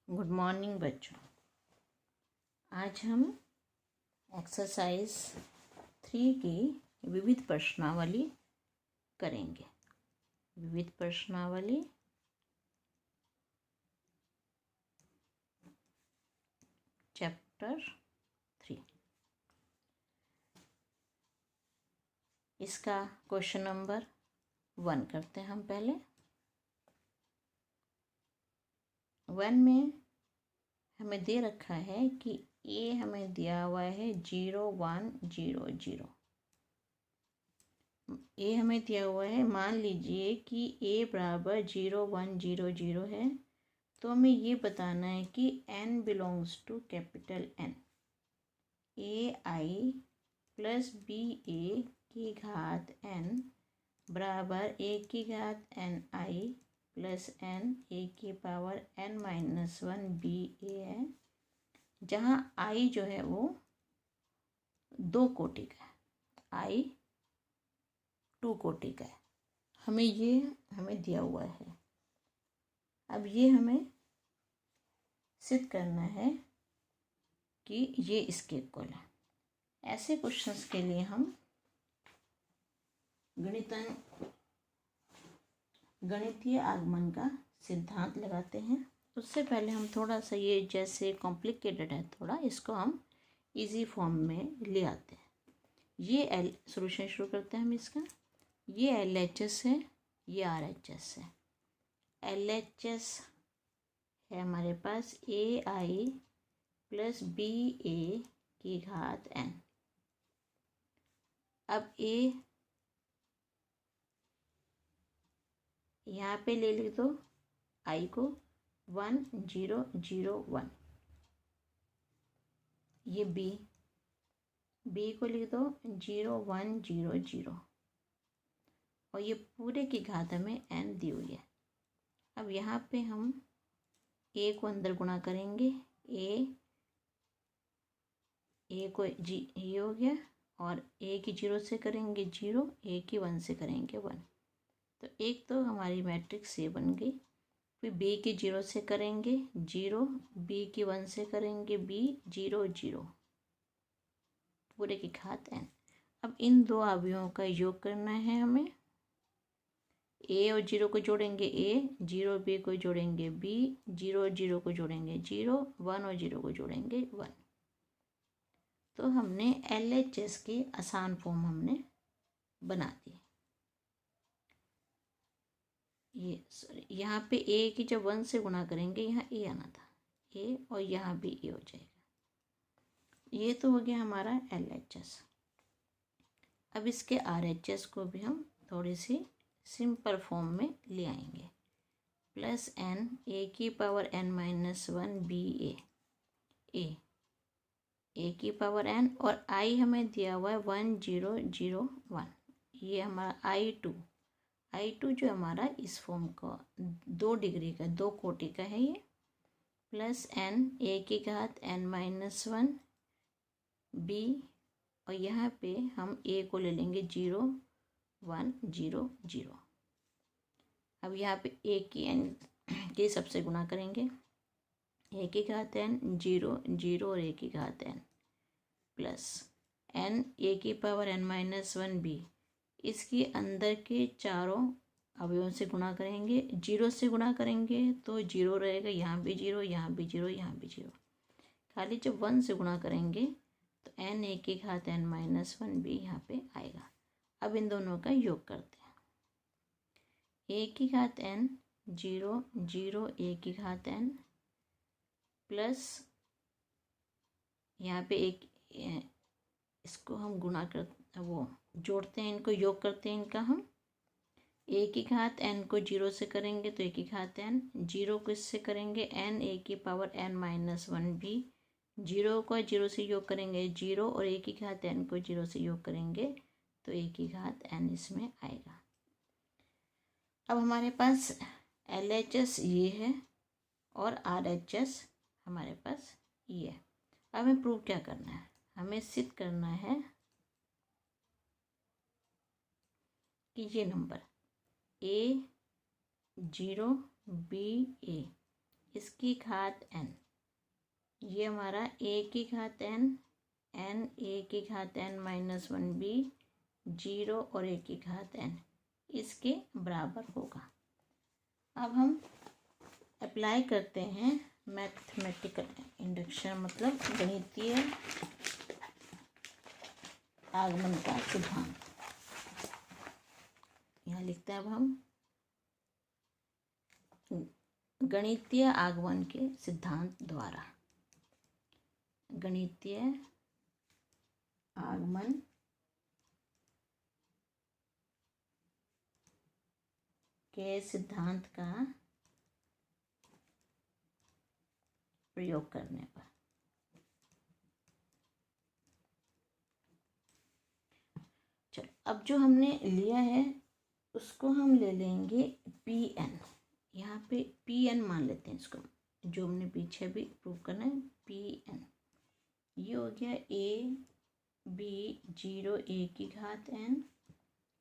Good morning बच्चों। आज हम एक्सरसाइज 3 की विविध प्रश्नावली करेंगे। विविध प्रश्नावली चैप्टर 3। इसका क्वेश्चन नंबर 1 करते हैं हम। पहले 1 में हमें दे रखा है कि ए हमें दिया हुआ है 0 1 0 0। ए हमें दिया हुआ है। मान लीजिए कि ए बराबर 0 1 0 0 है, तो हमें ये बताना है कि n belongs to capital N। A I plus b A की घात n बराबर ए की घात n I plus n a की पावर n-1 बी ए है, जहाँ i जो है वो 2 कोटि का है, i 2 कोटि का है। हमें दिया हुआ है। अब ये हमें सिद्ध करना है कि ये इसके इक्वल है। ऐसे क्वेश्चंस के लिए हम गणितीय आगमन का सिद्धांत लगाते हैं। उससे पहले हम थोड़ा सा ये जैसे कॉम्प्लिकेटेड है थोड़ा, इसको हम इजी फॉर्म में ले आते हैं। ये सॉल्यूशन शुरू करते हैं हम इसका। ये LHS है, ये RHS है। LHS है हमारे पास AI प्लस BA की घात n। अब A यहाँ पे ले लिख दो, I को 1 0 0 1। ये B को लिख दो 0 1 0 0, और ये पूरे की घात हमें n दी हुई है। अब यहाँ पे हम a को अंदर गुणा करेंगे। a को ये हो गया, और a की 0 से करेंगे 0, a की 1 से करेंगे 1। तो एक तो हमारी मैट्रिक्स ये बन गई। फिर b की 0 से करेंगे 0, b की 1 से करेंगे b 0 0, पूरे की घात n। अब इन दो अवयवों का योग करना है हमें। a और 0 को जोड़ेंगे a, 0 b को जोड़ेंगे b, 0 0 को जोड़ेंगे 0, 1 और 0 को जोड़ेंगे 1। तो हमने LHS की आसान फॉर्म हमने बना दी। ये यहाँ पे a की जब 1 से गुणा करेंगे, यहाँ a आना था a, और यहाँ भी a हो जाएगा। ये तो हो गया हमारा LHS। अब इसके RHS को भी हम थोड़ी सी सिंपल फॉर्म में ले आएंगे। प्लस n a की पावर n-1 b a की पावर n, और i हमें दिया हुआ है 1 0 0 1। ये हमारा I2 जो हमारा इस फॉर्म का 2 डिग्री का 2 कोटि का है ये। प्लस n a की घात n-1 b, और यहाँ पे हम a को ले लेंगे 0 1 0 0। अब यहाँ पे a की n के सबसे गुणा करेंगे। a की घात n 0 0 और a की घात n, प्लस n a की पावर n-1 b। इसके अंदर के चारों अवयवों से गुणा करेंगे। 0 से गुणा करेंगे तो 0 रहेगा, यहाँ भी 0, यहाँ भी 0, यहाँ भी 0। खाली जब 1 से गुणा करेंगे तो n a की घात n-1 b यहाँ पे आएगा। अब इन दोनों का योग करते हैं। a की घात n 0 0 a की घात n, प्लस यहाँ पे एक इसको हम गुणा कर वो जोड़ते हैं, इनको योग करते हैं इनका हम। a की घात n को 0 से करेंगे तो a की घात n, 0 को इससे करेंगे n a की पावर n-1 b, 0 को 0 से योग करेंगे 0, और a की घात n को 0 से योग करेंगे तो a की घात n इसमें आएगा। अब हमारे पास LHS ये है और RHS हमारे पास ये है। अब हमें प्रूव क्या करना है? हमें सिद्ध करना है कि ये नंबर A 0 B A इसकी घात n, ये हमारा a की घात n, n a की घात n माइनस 1b 0 और a की घात n इसके बराबर होगा। अब हम अप्लाई करते हैं मैथमेटिकल इंडक्शन, मतलब गणितीय आगमन का सिद्धांत। यहाँ लिखते हैं अब हम गणितीय आगमन के सिद्धांत द्वारा, गणितीय आगमन के सिद्धांत का प्रयोग करने पर। चलो, अब जो हमने लिया है उसको हम ले लेंगे Pn। यहाँ पे Pn मान लेते हैं इसको, जो हमने पीछे भी प्रूव करना है। Pn ये हो गया a b 0 a की घात n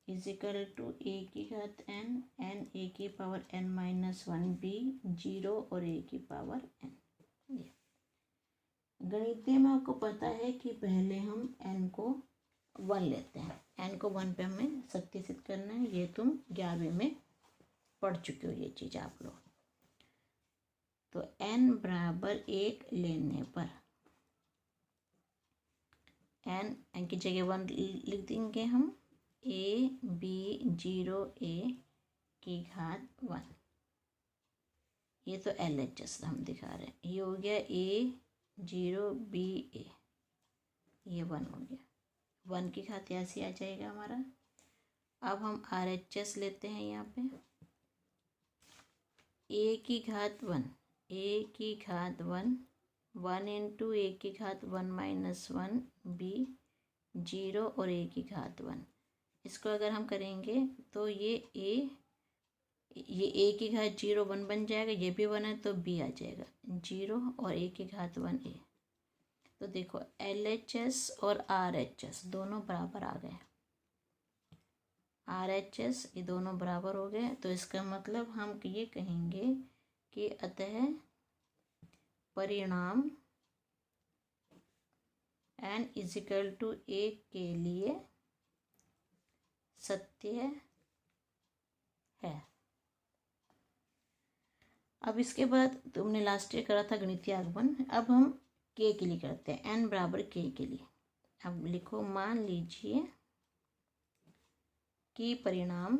इजिकल टू a की घात n n a की पावर n माइनस 1b 0 और a की पावर n। ये गणितीय में आपको पता है कि पहले हम n को 1 लेते हैं, n को 1 पे हमें सत्यापित करना है। ये तुम 11वीं में पढ़ चुके हो ये चीज़ आप लोग। तो n बराबर 1 लेने पर n की जगह 1 लिख देंगे हम, a b 0 a की घात 1। ये तो LHS हम दिखा रहे हैं। ये हो गया a 0 b a, ये 1 हो गया, 1 की घात ऐसे आ जाएगा हमारा। अब हम RHS लेते हैं यहाँ पे, a की घात 1 a की घात 1 1 इंटू a की घात 1 माइनस 1 b 0 और a की घात 1। इसको अगर हम करेंगे तो ये a की घात 0 1 बन जाएगा, ये भी 1 है तो b आ जाएगा 0 और a की घात 1 a। तो देखो LHS और RHS दोनों बराबर आ गए, RHS ये दोनों बराबर हो गए। तो इसका मतलब हम ये कहेंगे कि अतः परिणाम n इजिकल टू 1 के लिए सत्य है। अब इसके बाद तुमने लास्ट ईयर करा था गणितीय आगमन, अब हम k के लिए करते हैं, n बराबर k के लिए। अब लिखो, मान लीजिए कि परिणाम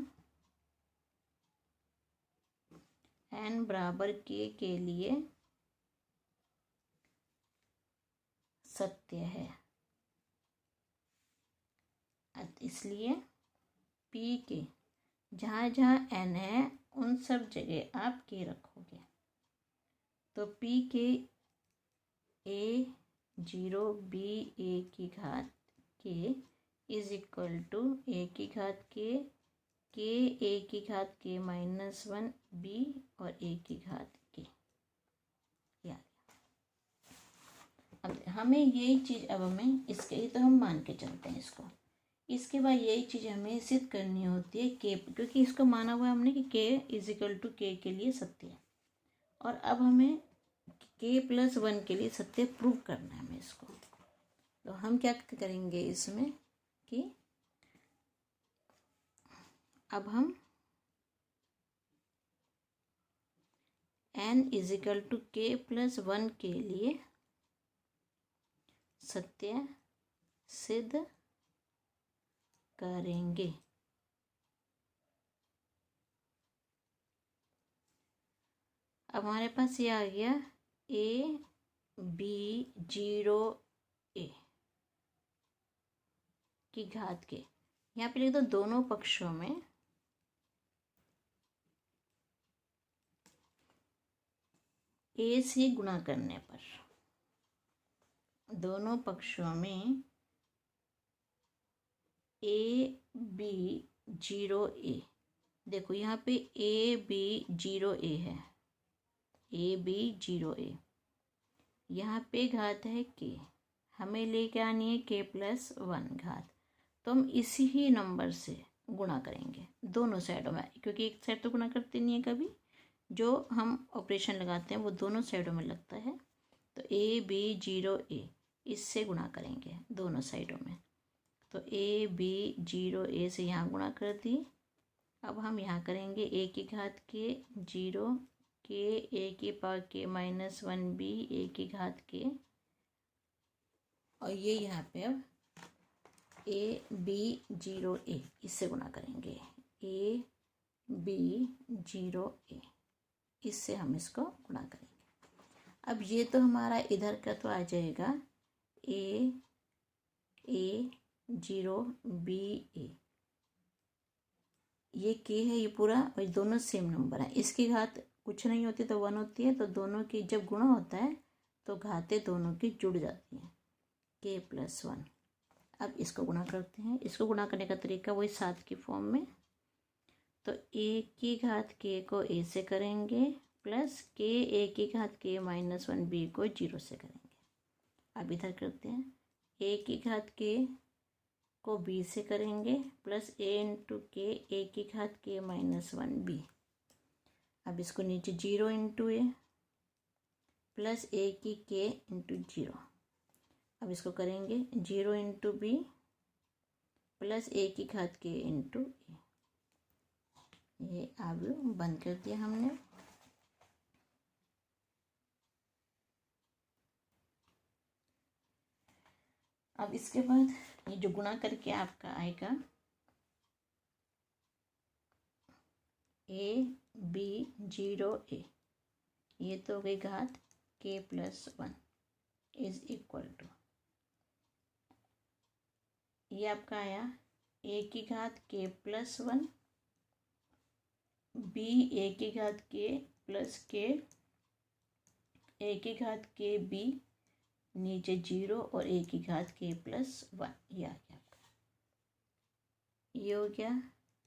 n बराबर k के लिए सत्य है। इसलिए p के जहाँ जहाँ n है उन सब जगह आप k रखोगे। तो p के a 0 b a की घात k is equal to a की घात k a की घात k माइनस 1 b और a की घात k। अब हमें यही चीज़, अब हमें इसके लिए तो हम मान के चलते हैं इसको। इसके बाद यही चीज़ हमें सिद्ध करनी होती है k, क्योंकि इसको माना हुआ है हमने कि k is equal to k के लिए सत्य है। और अब हमें k प्लस 1 के लिए सत्य प्रूव करना है हमें इसको। तो हम क्या करेंगे इसमें कि अब हम n is equal to k plus 1 के लिए सत्य सिद्ध करेंगे। अब हमारे पास ये आ गया a b 0 a की घात के, यहाँ पे लिख दो दोनों पक्षों में a से गुणा करने पर, दोनों पक्षों में a b 0 a। देखो यहाँ पे a b 0 a है, a b 0 a, यहाँ पे घात है k, हमें लेके आनी है k प्लस 1 घात। तो हम इसी ही नंबर से गुणा करेंगे दोनों साइडों में, क्योंकि एक साइड तो गुणा करते नहीं है कभी, जो हम ऑपरेशन लगाते हैं वो दोनों साइडों में लगता है। तो AB0A इससे गुणा करेंगे दोनों साइडों में। तो AB0A से यहाँ गुणा कर दी। अब हम यहाँ करेंगे a की घात के 0 के a की पावर के -1b a की घात के, और ये यहाँ पे अब AB0A इससे गुणा करेंगे। AB0A इससे हम इसको गुणा करेंगे। अब ये तो हमारा इधर का तो आ जाएगा A0BA, ये के है ये पूरा, और दोनों सेम नंबर है। इसकी घात कुछ नहीं होती तो 1 होती है, तो दोनों की जब गुणा होता है तो घातें दोनों की जुड़ जाती हैं, k+1। अब इसको गुणा करते हैं। इसको गुणा करने का तरीका वही 7 की फॉर्म में। तो a की घात k को a से करेंगे प्लस k a की घात के -1b को 0 से करेंगे। अब इधर करते हैं, a की घात k को b से करेंगे प्लस a इंटू के a की घात के -1b। अब इसको नीचे 0 इंटू a प्लस a की k इंटू 0। अब इसको करेंगे 0 इंटू b प्लस a की घात के इंटू a। ये अब बंद कर दिया हमने। अब इसके बाद ये जो गुणा करके आपका आएगा AB0A, ये तो हो गई घात k+1 इज इक्वल टू, ये आपका आया a की घात k+1 b a की घात k प्लस k a की घात k b नीचे 0 और a की घात k+1, ये आ गया आपका। ये हो गया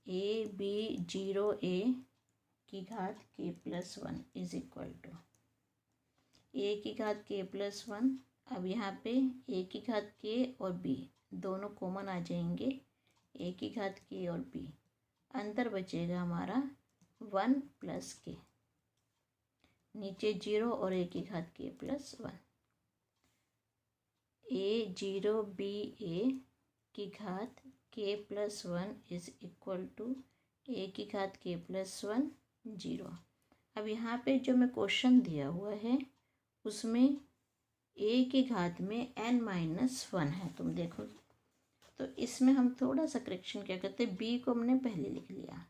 AB0A की घात k+1 is equal to a की घात k+1। अब यहाँ पे a की घात k और b दोनों कॉमन आ जाएंगे, a की घात k और b, अंदर बचेगा हमारा 1 प्लस k, नीचे 0 और a की घात k+1। A0BA की घात k+1 is equal to a की घात k+1 0। अब यहाँ पे जो मैं क्वेश्चन दिया हुआ है उसमें a की घात में n-1 है, तुम देखो। तो इसमें हम थोड़ा सा करेक्शन क्या करते हैं, b को हमने पहले लिख लिया।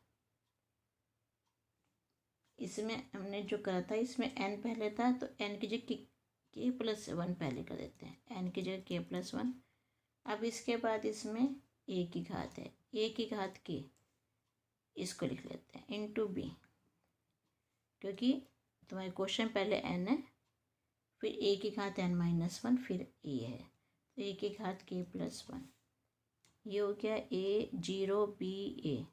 इसमें हमने जो करा था इसमें n पहले था, तो n की जगह k+1 पहले कर देते हैं, n की जगह k+1। अब इसके बाद इसमें a की घात है, a की घात k, इसको लिख लेते हैं इंटू b, क्योंकि तुम्हारे क्वेश्चन पहले n है, फिर a की घात n-1, फिर a है, तो a की घात k+1। ये हो गया A0BA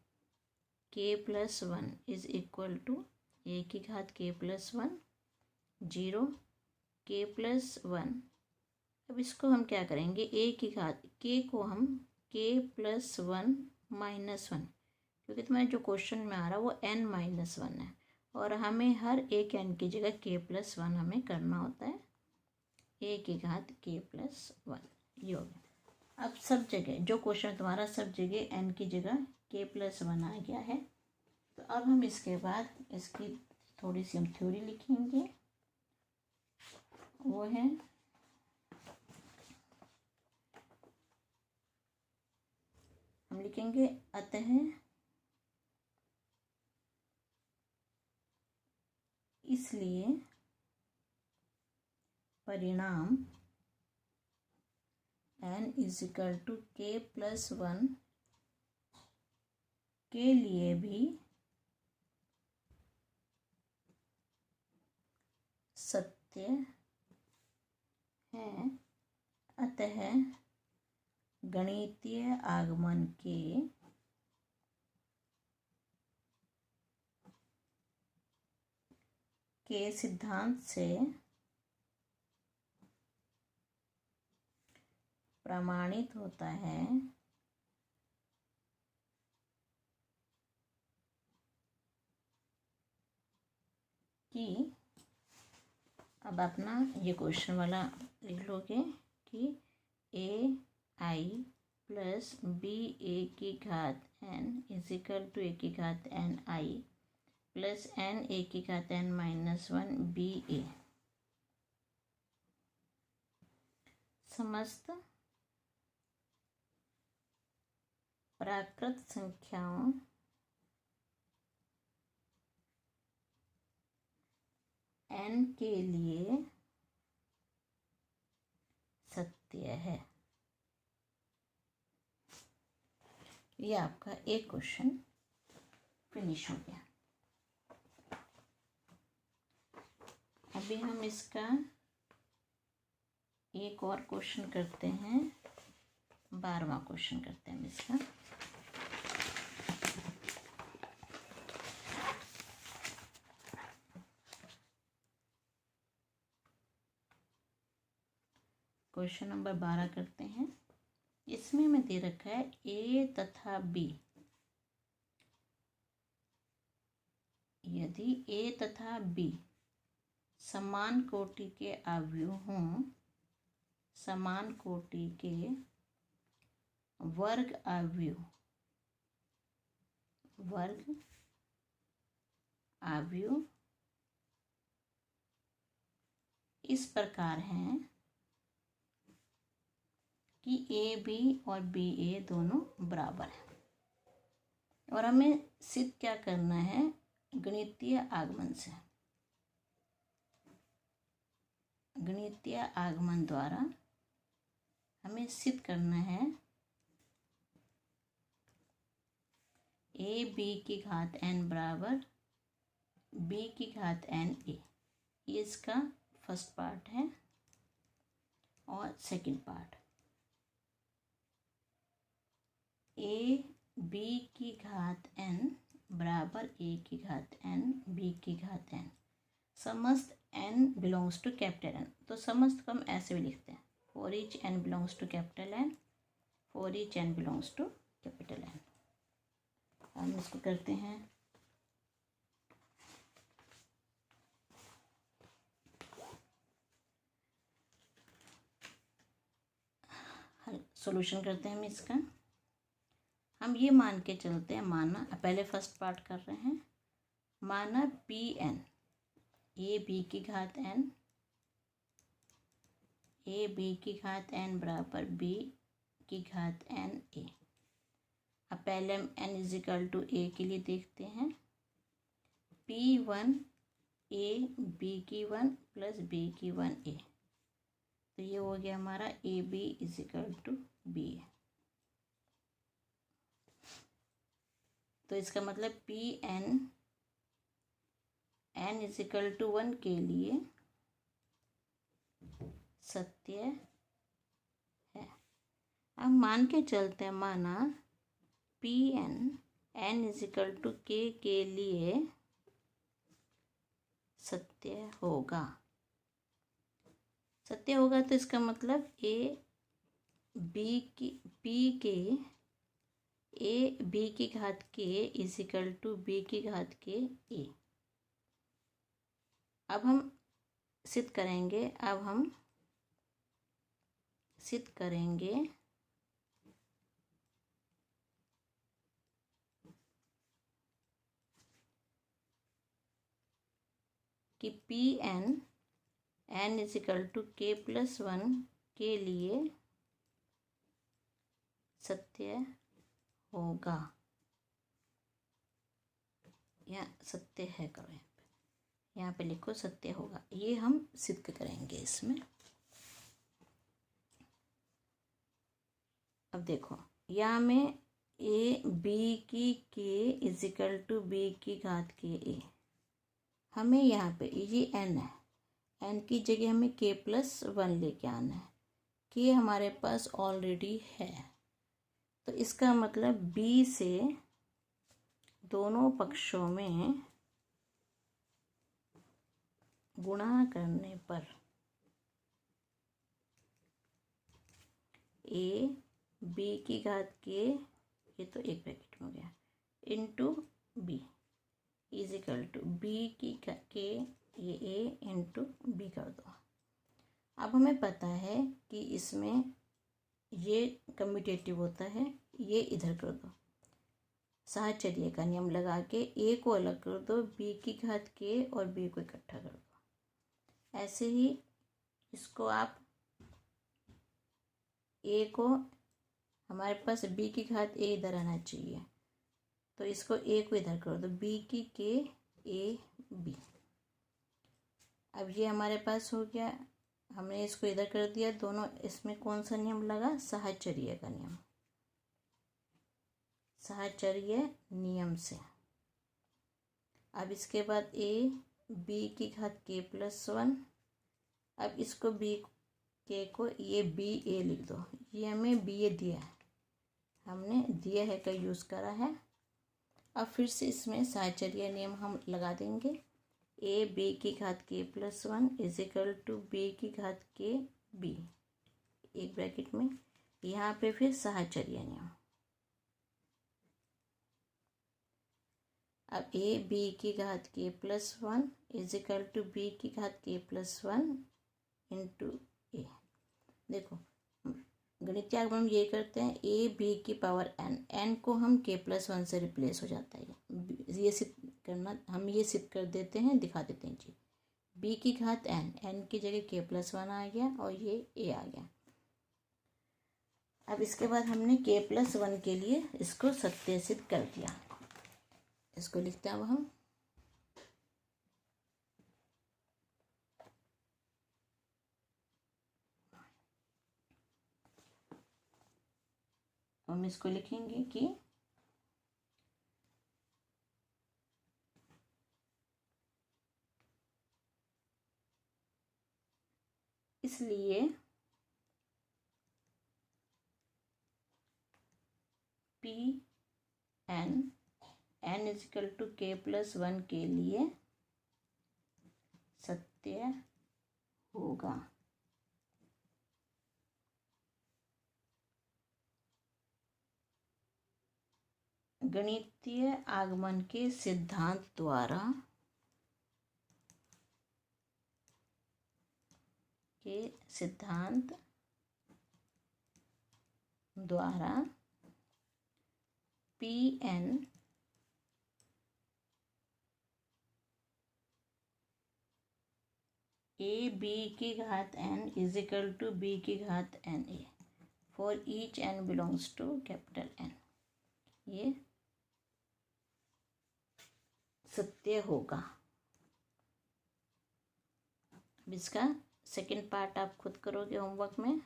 k+1 is equal to a की घात k+1 0 k+1। अब इसको हम क्या करेंगे, a की घात k को हम k+1 -1, क्योंकि तुम्हारे जो क्वेश्चन में आ रहा है वो n-1 है, और हमें हर एक n की जगह k+1 हमें करना होता है, a की घात k+1। ये हो गया। अब सब जगह जो क्वेश्चन तुम्हारा सब जगह n की जगह k+1 आ गया है। तो अब हम इसके बाद इसकी थोड़ी सी हम थ्योरी लिखेंगे, वो है हम लिखेंगे अतः इसलिए परिणाम n = k+1 के लिए भी सत्य है। अतः गणितीय आगमन के सिद्धांत से प्रमाणित होता है कि अब अपना ये क्वेश्चन वाला लिख लोगे कि ए आई प्लस बी ए की घात एन इजिकल टू ए की घात N I plus N A की घात एन -1 बी ए समस्त प्राकृत संख्याओं n के लिए सत्य है। ये आपका एक क्वेश्चन फिनिश हो गया। अभी हम इसका एक और क्वेश्चन करते हैं, 12वां क्वेश्चन करते हैं इसका। क्वेश्चन नंबर 12 करते हैं। इसमें मैं दे रखा है ए तथा बी, यदि ए तथा बी समान कोटि के अवयव हों, समान कोटि के वर्ग अवयव इस प्रकार हैं कि ए बी और बी ए दोनों बराबर हैं, और हमें सिद्ध क्या करना है, गणितीय आगमन से, गणितीय आगमन द्वारा हमें सिद्ध करना है ए बी की घात एन बराबर बी की घात एन ए। ये इसका फर्स्ट पार्ट है। और सेकंड पार्ट, ए बी की घात एन बराबर ए की घात एन बी की घात एन, समस्त N belongs to capital N. तो समस्त को हम ऐसे भी लिखते हैं, for each N belongs to capital N, for each N belongs to capital N. हम इसको करते हैं सॉल्यूशन करते हैं हम इसका। हम ये मान के चलते हैं, माना पहले फर्स्ट पार्ट कर रहे हैं, माना पी एन ए बी की घात एन, ए बी की घात एन बराबर बी की घात एन ए। अब पहले हम एन इजिकल टू ए के लिए देखते हैं, पी वन ए बी की 1 प्लस बी की 1 ए। तो ये हो गया हमारा A B equal to B. तो इसका मतलब P N N equal to 1 के लिए सत्य है। अब मान के चलते हैं, माना P N N equal to के लिए सत्य होगा। सत्य होगा तो इसका मतलब ए बी की पी के ए बी की घात के इजिकल टू बी की घात के ए। अब हम सिद्ध करेंगे, कि P N N equal to K plus 1 के लिए सत्य होगा, या सत्य है करो, यहाँ पे लिखो सत्य होगा। ये हम सिद्ध करेंगे इसमें। अब देखो यहाँ में ए बी की के इजिकल टू बी की घात के ए, हमें यहाँ पे ये एन है, एन की जगह हमें के प्लस 1 लेके आना है। के हमारे पास ऑलरेडी है, तो इसका मतलब बी से दोनों पक्षों में गुणा करने पर ए बी की घात के, ये तो एक ब्रैकेट में हो गया, into B equal to B की के ये ए इंटू बी कर दो। अब हमें पता है कि इसमें ये कम्यूटेटिव होता है, ये इधर कर दो। साहचर्य का नियम लगा के ए को अलग कर दो, बी की घात के और बी को इकट्ठा कर दो। ऐसे ही इसको आप ए को, हमारे पास बी की घात ए इधर आना चाहिए, तो इसको ए को इधर कर दो, बी की के ए बी। अब ये हमारे पास हो गया, हमने इसको इधर कर दिया दोनों। इसमें कौन सा नियम लगा? साहचर्य का नियम, साहचर्य नियम से। अब इसके बाद ए बी की घात के प्लस 1। अब इसको बी के को ये बी ए लिख दो, ये हमें बी ए दिया है, हमने दिया है का यूज़ करा है। अब फिर से इसमें साहचर्य नियम हम लगा देंगे, ए बी की घात K plus 1 is equal to B की घात के बी, एक ब्रैकेट में। यहाँ पे फिर साहचर्य नियम। अब ए बी की घात K plus 1 is equal to B की घात के प्लस 1 इंटू ए। देखो गणितीय आगमन ये करते हैं, ए बी की पावर एन, एन को हम के प्लस 1 से रिप्लेस हो जाता है। ये सिद्ध करना, हम ये सिद्ध कर देते हैं, दिखा देते हैं जी। बी की घात एन, एन की जगह के प्लस 1 आ गया और ये ए आ गया। अब इसके बाद हमने के प्लस 1 के लिए इसको सत्य सिद्ध कर दिया। इसको लिखते हैं अब हम इसको लिखेंगे कि इसलिए P N N equal to K plus 1 के लिए सत्य होगा। गणितीय आगमन के सिद्धांत द्वारा पी एन ए बी की घात N is equal to B की घात N A for each N belongs to capital N, ये सत्य होगा। अब इसका सेकंड पार्ट आप खुद करोगे होमवर्क में,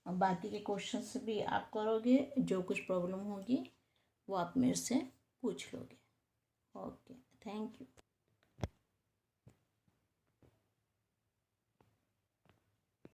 और बाकी के क्वेश्चंस भी आप करोगे। जो कुछ प्रॉब्लम होगी वो आप मेरे से पूछ लोगे। Okay, thank you.